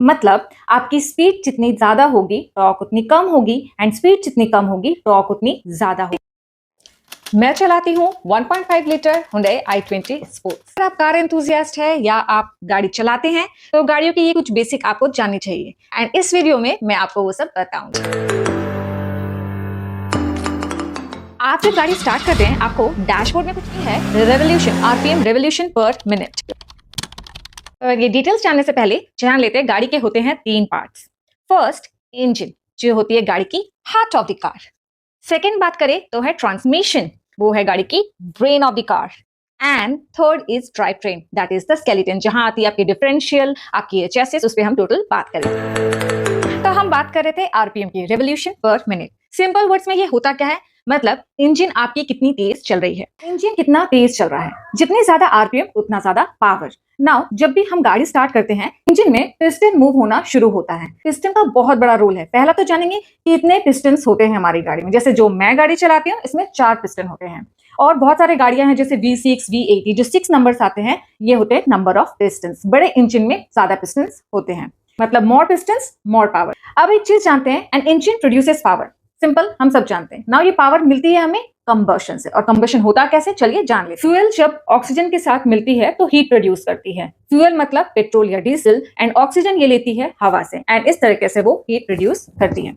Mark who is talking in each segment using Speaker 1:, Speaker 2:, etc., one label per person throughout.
Speaker 1: मतलब आपकी स्पीड जितनी ज्यादा होगी टॉर्क उतनी कम होगी एंड स्पीड जितनी कम होगी टॉर्क उतनी ज्यादा होगी। मैं चलाती हूँ 1.5 लीटर Hyundai i20 स्पोर्ट्स। अगर आप कार एंथुसियास्ट है या आप गाड़ी चलाते हैं तो गाड़ियों की ये कुछ बेसिक आपको जाननी चाहिए एंड इस वीडियो में मैं आपको वो सब बताऊंगी। आप जब गाड़ी स्टार्ट करते हैं आपको डैशबोर्ड में कुछ नहीं है रेवोल्यूशन आरपीएम रेवोल्यूशन पर मिनट। ये डिटेल्स जानने से पहले जान लेते हैं गाड़ी के होते हैं 3 पार्ट्स। फर्स्ट इंजन जो होती है गाड़ी की heart of the car. Second बात करें तो है ट्रांसमिशन, वो है गाड़ी की brain of the car. And third is drive train, that is the skeleton, जहां आती है आपकी डिफरेंशियल, आपकी चेसिस, उस पर हम टोटल बात करेंगे। तो हम बात कर रहे थे आरपीएम की, रेवोल्यूशन पर मिनट। सिंपल वर्ड्स में ये होता क्या है, मतलब इंजन आपकी कितनी तेज चल रही है। इंजन कितना तेज चल रहा है, जितनी ज्यादा आरपीएम उतना ज्यादा पावर। नाउ जब भी हम गाड़ी स्टार्ट करते हैं इंजन में पिस्टन मूव होना शुरू होता है। पिस्टन का बहुत बड़ा रोल है। पहला तो जानेंगे कि इतने पिस्टन्स होते हैं हमारी गाड़ी में। जैसे जो मैं गाड़ी चलाती हूँ इसमें 4 पिस्टन होते हैं और बहुत सारे गाड़ियां हैं जैसे V6 V80 जो 6 नंबर्स आते हैं, ये होते हैं नंबर ऑफ पिस्टन्स। बड़े इंजन में ज्यादा पिस्टन्स होते हैं, मतलब मोर पिस्टन्स मोर पावर। अब एक चीज जानते हैं, an engine produces power. Simple, हम सब जानते हैं। नाउ ये पावर मिलती है हमें कंबशन से, और कंबशन होता कैसे चलिए जान ले। फ्यूल जब ऑक्सीजन के साथ मिलती है तो हीट प्रोड्यूस करती है। फ्यूल मतलब पेट्रोल या डीजल, एंड ऑक्सीजन ये लेती है हवा से, एंड इस तरीके से वो हीट प्रोड्यूस करती है।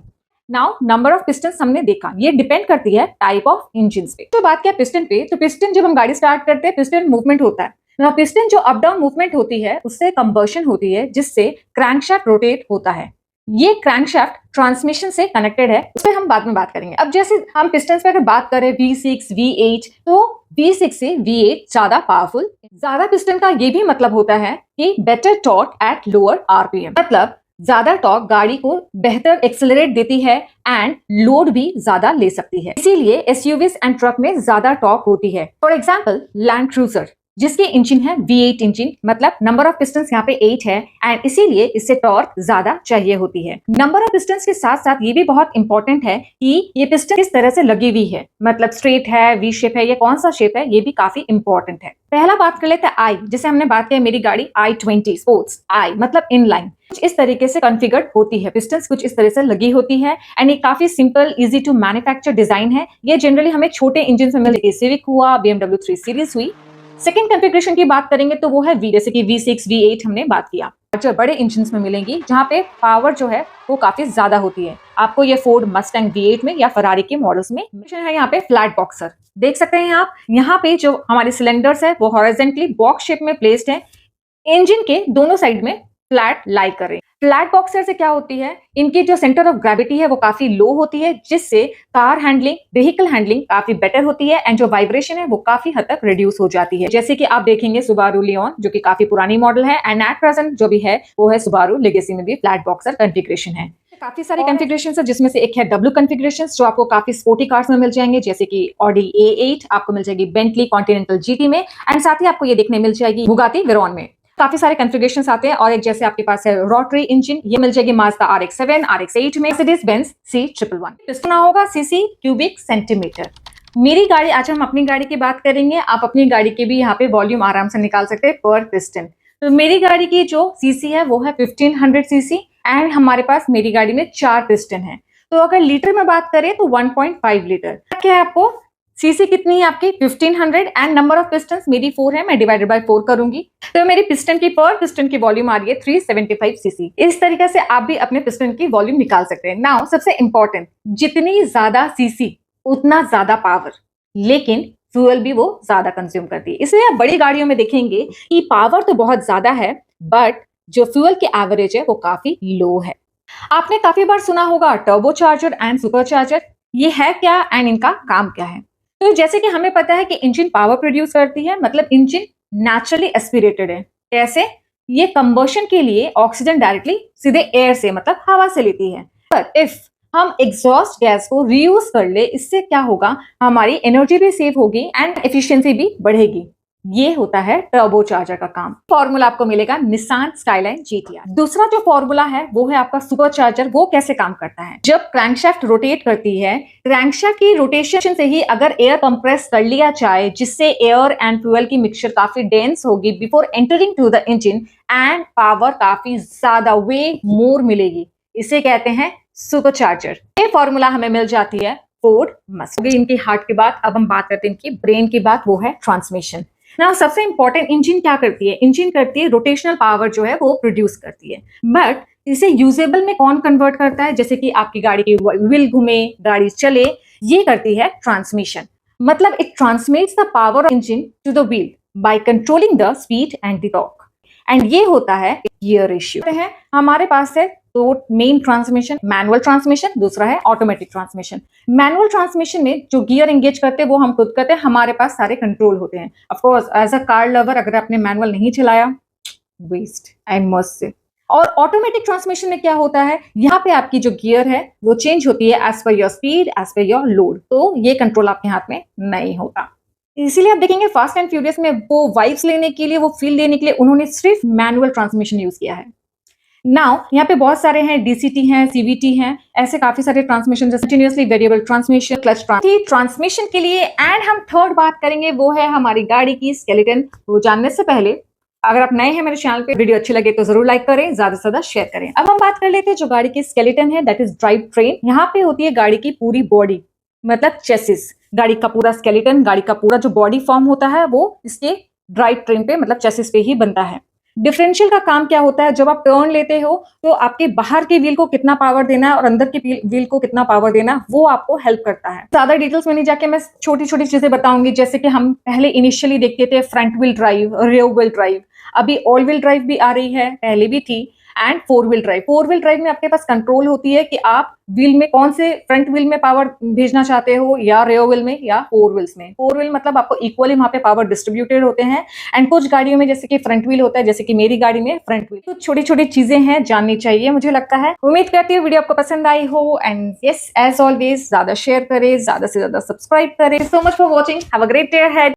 Speaker 1: नाउ नंबर ऑफ पिस्टन हमने देखा, ये डिपेंड करती है टाइप ऑफ इंजन पे। तो बात किया पिस्टन पे, तो पिस्टन जब हम गाड़ी स्टार्ट करते हैं पिस्टन मूवमेंट होता है। पिस्टन जो अप डाउन मूवमेंट होती है उससे कंबशन होती है, जिससे क्रैंकशाफ्ट रोटेट होता है। ये क्रैंकशाफ्ट ट्रांसमिशन से कनेक्टेड है, उस पर हम बाद में बात करेंगे। अब जैसे हम पिस्टन्स पे अगर बात करें V6 V8, तो V6 से V8 ज्यादा पावरफुल। ज्यादा पिस्टन का ये भी मतलब होता है कि better torque at lower RPM, मतलब ज्यादा टॉर्क गाड़ी को बेहतर एक्सेलरेट देती है एंड लोड भी ज्यादा ले सकती है। इसीलिए एसयूवीज एंड ट्रक में ज्यादा टॉर्क होती है। फॉर एग्जाम्पल लैंड क्रूजर जिसके इंजन है V8 इंजन, मतलब नंबर ऑफ पिस्टन्स यहाँ पे 8 है एंड इसीलिए इससे टॉर्क ज्यादा चाहिए होती है। नंबर ऑफ पिस्टन्स के साथ साथ ये भी बहुत इंपॉर्टेंट है कि ये पिस्टन किस तरह से लगी हुई है, मतलब स्ट्रेट है, वी शेप है, ये कौन सा शेप है, ये भी काफी इंपॉर्टेंट है। पहला बात कर लेते हैं आई, जैसे हमने बात की मेरी गाड़ी i20 स्पोर्ट्स। आई मतलब इन लाइन, कुछ इस तरीके से कॉन्फ़िगर्ड होती है, पिस्टन्स कुछ इस तरह से लगी होती है एंड ये काफी simple easy to manufacture design है। ये जनरली हमें छोटे इंजन में मिलती है, सिविक हुआ, BMW 3 सीरीज हुई। सेकेंड कॉन्फ़िगरेशन की बात करेंगे तो वो है V, जैसे कि V6 V8 हमने बात किया, जो बड़े इंजन में मिलेंगी जहां पे पावर जो है वो काफी ज्यादा होती है। आपको ये फोर्ड मस्टैंग V8 में या फरारी के मॉडल्स में है। यहाँ पे फ्लैट बॉक्सर देख सकते हैं आप, यहाँ पे जो हमारे सिलेंडर्स है वो हॉरिजॉन्टली बॉक्स शेप में प्लेस्ड है, इंजन के दोनों साइड में फ्लैट लाई कर रहे हैं। फ्लैट बॉक्सर से क्या होती है, इनकी जो सेंटर ऑफ ग्रेविटी है वो काफी लो होती है, जिससे कार हैंडलिंग, व्हीकल हैंडलिंग काफी बेटर होती है एंड जो वाइब्रेशन है वो काफी हद तक रिड्यूस हो जाती है। जैसे कि आप देखेंगे सुबारू लियोन जो कि काफी पुरानी मॉडल है एंड एट प्रेजेंट जो भी है वो है सुबारू लेगेसी में भी फ्लैट बॉक्सर कॉन्फ़िगरेशन है। काफी सारे कॉन्फ़िगरेशंस है, जिसमें से एक है डब्ल्यू कॉन्फ़िगरेशन जो आपको काफी स्पोर्टी कार्स में मिल जाएंगे, जैसे कि ऑडी A8 आपको मिल जाएगी बेंटली कॉन्टिनेंटल GT में, एंड साथ ही आपको ये देखने मिल जाएगी बुगाटी वेरॉन में। काफी सारे कॉन्फ़िगरेशंस आते हैं, और एक जैसे आपके पास है रोटरी इंजन, ये मिल जाएगी माज़दा RX-7 RX-8 में, मर्सिडीज बेंज C111। पिस्टन होगा सीसी क्यूबिक सेंटीमीटर। मेरी गाड़ी, आज हम अपनी गाड़ी की बात करेंगे, आप अपनी गाड़ी के भी यहाँ पे वॉल्यूम आराम से निकाल सकते हैं पर पिस्टन। तो मेरी गाड़ी की जो सीसी है वो है 1500 सीसी एंड हमारे पास मेरी गाड़ी में 4 पिस्टन है। तो अगर लीटर में बात करें तो 1.5 लीटर। क्या है आपको सीसी कितनी है आपकी 1500 एंड नंबर ऑफ पिस्टन्स मेरी 4 है, मैं डिवाइडेड बाय 4 करूंगी तो मेरी पिस्टन की पर पिस्टन की वॉल्यूम आ रही है 375 सीसी। इस तरीके से आप भी अपने पिस्टन की वॉल्यूम निकाल सकते हैं। नाउ सबसे इंपॉर्टेंट, जितनी ज्यादा सीसी उतना ज्यादा पावर, लेकिन फ्यूल भी वो ज्यादा कंज्यूम करती है। इसलिए आप बड़ी गाड़ियों में देखेंगे कि पावर तो बहुत ज्यादा है बट जो फ्यूल की एवरेज है वो काफी लो है। आपने काफी बार सुना होगा टर्बोचार्जर एंड सुपरचार्जर, ये है क्या एंड इनका काम क्या है। तो जैसे कि हमें पता है कि इंजन पावर प्रोड्यूस करती है, मतलब इंजन नेचुरली एस्पिरेटेड है। कैसे, ये कंबशन के लिए ऑक्सीजन डायरेक्टली सीधे एयर से, मतलब हवा से लेती है। पर इफ हम एग्जॉस्ट गैस को रीयूज कर ले, इससे क्या होगा, हमारी एनर्जी भी सेव होगी एंड एफिशिएंसी भी बढ़ेगी। ये होता है टर्बो चार्जर का काम। फॉर्मूला आपको मिलेगा निसान स्काईलाइन जीटीआर। दूसरा जो फॉर्मूला है वो है आपका सुपर चार्जर। वो कैसे काम करता है? जब क्रैंकशाफ्ट रोटेट करती है, क्रैंकशाफ्ट की रोटेशन से ही अगर एयर कंप्रेस कर लिया जाए, जिससे एयर एंड फ्यूल की मिक्सचर काफी डेंस होगी before entering to the engine, and power काफी ज्यादा वे मोर मिलेगी, इसे कहते हैं सुपर चार्जर। ये फॉर्मूला हमें मिल जाती है फोर्ड मस्टर्ड। इनकी हार्ट की बात, अब हम बात करते हैं इनकी ब्रेन की बात, वो है ट्रांसमिशन। ना सबसे इंपॉर्टेंट, इंजन क्या करती है? इंजन करती है रोटेशनल पावर जो है वो प्रोड्यूस करती है, बट इसे यूजेबल में कौन कन्वर्ट करता है? जैसे कि आपकी गाड़ी की व्हील घूमे, गाड़ी चले, ये करती है ट्रांसमिशन। मतलब it transmits the power of engine to the wheel by controlling the speed and the torque, and ये होता है गियर रेशियो। है हमारे पास है तो मेन ट्रांसमिशन, मैनुअल ट्रांसमिशन, दूसरा है ऑटोमेटिक ट्रांसमिशन। मैनुअल ट्रांसमिशन में जो गियर एंगेज करते हैं वो हम खुद करते हैं, हमारे पास सारे कंट्रोल होते हैं। Of course as a car lover अगर आपने मैनुअल नहीं चलाया, वेस्ट एंड मस्ट से। और ऑटोमेटिक ट्रांसमिशन में क्या होता है? यहाँ पे आपकी जो गियर है वो चेंज होती है as per your speed, as per your load, तो ये कंट्रोल आपके हाथ में नहीं होता। इसीलिए आप देखेंगे फास्ट एंड फ्यूरियस में वो वाइब्स लेने के लिए, वो फील देने के लिए उन्होंने सिर्फ मैनुअल ट्रांसमिशन यूज किया है। नाउ यहाँ पे बहुत सारे हैं, डीसीटी हैं, सीवीटी हैं, ऐसे काफी सारे ट्रांसमिशन, जैसे continuously variable transmission, clutch transmission के लिए। एंड हम थर्ड बात करेंगे वो है हमारी गाड़ी की स्केलेटन। वो जानने से पहले अगर आप नए हैं मेरे चैनल पे, वीडियो अच्छी लगे तो जरूर लाइक करें, ज्यादा से ज्यादा शेयर करें। अब हम बात कर लेते हैं जो गाड़ी की स्केलेटन है, दैट इज ड्राइव ट्रेन। यहाँ पे होती है गाड़ी की पूरी बॉडी, मतलब चेसिस। गाड़ी का पूरा स्केलेटन, गाड़ी का पूरा जो बॉडी फॉर्म होता है वो इसके ड्राइव ट्रेन पे, मतलब चेसिस पे ही बनता है। डिफरेंशियल का काम क्या होता है? जब आप टर्न लेते हो तो आपके बाहर के व्हील को कितना पावर देना है और अंदर के व्हील को कितना पावर देना है, वो आपको हेल्प करता है। ज्यादा डिटेल्स में नहीं जाके मैं छोटी छोटी चीजें बताऊंगी। जैसे कि हम पहले इनिशियली देखते थे front wheel drive, rear wheel drive, अभी ऑल व्हील ड्राइव भी आ रही है, पहले भी थी, and four wheel drive. Four wheel drive में आपके पास कंट्रोल होती है कि आप व्हील में कौन से, फ्रंट व्हील में पावर भेजना चाहते हो या रेयर व्हील में या फोर व्हील्स में। फोर व्हील मतलब आपको इक्वली वहां पे पावर डिस्ट्रीब्यूटेड होते हैं, एंड कुछ गाड़ियों में जैसे कि फ्रंट व्हील होता है, जैसे कि मेरी गाड़ी में फ्रंट व्हील। तो छोटी छोटी चीजें हैं, जाननी चाहिए मुझे लगता है। उम्मीद करती हूँ वीडियो आपको पसंद आई हो, एंड यस एज ऑलवेज ज्यादा शेयर करें, ज्यादा से ज्यादा सब्सक्राइब करें। So much for watching, have a great day ahead.